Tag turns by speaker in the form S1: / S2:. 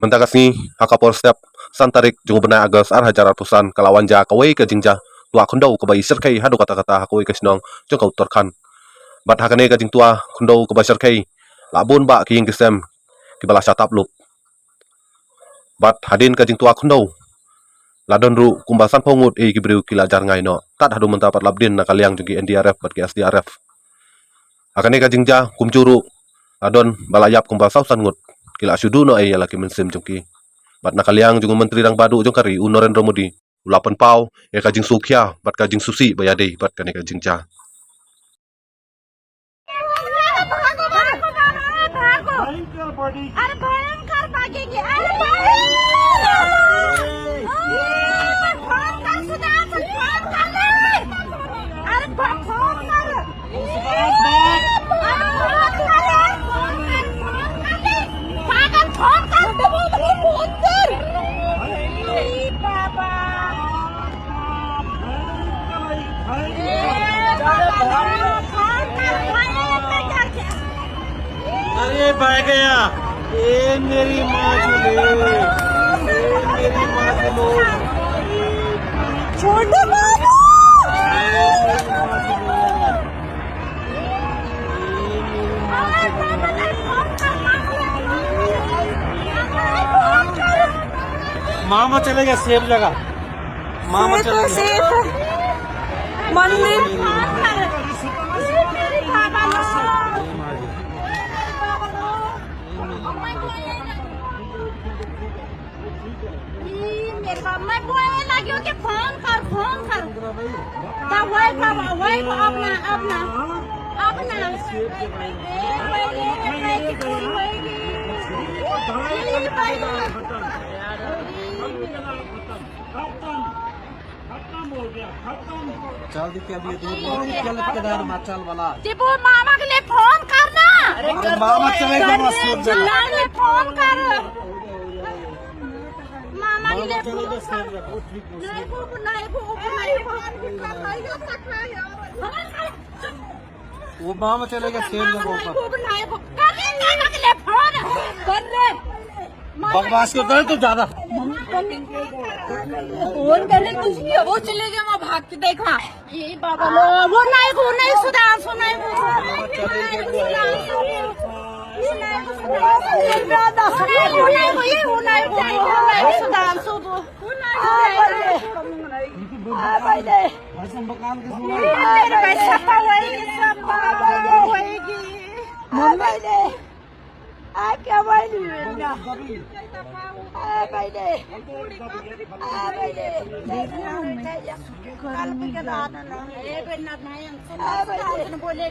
S1: Mentakasni hakapor setiap santarik jungu benai Agus hajarat pusan kalawan ja kawai ke jingja tua kundau ke bayi serkai hadu kata-kata hakoi ke sinong jong kau torkan bat hakane ke jing tua kundau ke bayi serkai labun ba ki kisem ki bala syatap lup bat hadin ke jing tua kundau ladon ru kumbasan pongut ki briu ki lajar ngai no tat hadu mendapat labdin na kaliang jungi NDRF bat ki SDRF hakane ke jingja kumjuru adon balayap kumbasau sangut kila syudu no ya laki mensim jongki bat nakaliang jungu menteri rang badu jong kari Narendra Modi ulapan pau ya kajing sukia bat kajing susi bayade bat kane kajing ja
S2: अरे भाग गया ये मेरी माँ चुले मेरी माँ चलो
S3: छोटे बाबू
S2: मामा चलेगा सेफ जगह मामा चलेगा
S3: मंदिर मैं बोलने लगी हूँ कि फोन कर तब वही अपना
S2: चल देखिए अभी गलत केदार माचल वाला
S3: टिपू मामा के लिए फोन करना
S2: मामा चलेगा
S3: फोन कर मामा के लिए
S2: वो मामा चलेगा सेफ जगह
S3: पर
S2: बकवास को करे तो ज्यादा
S3: फोन करने कुछ नहीं है वो चले गया वहाँ भाग के देखा ये बाबा वो नहीं सुधांशु नहीं बोले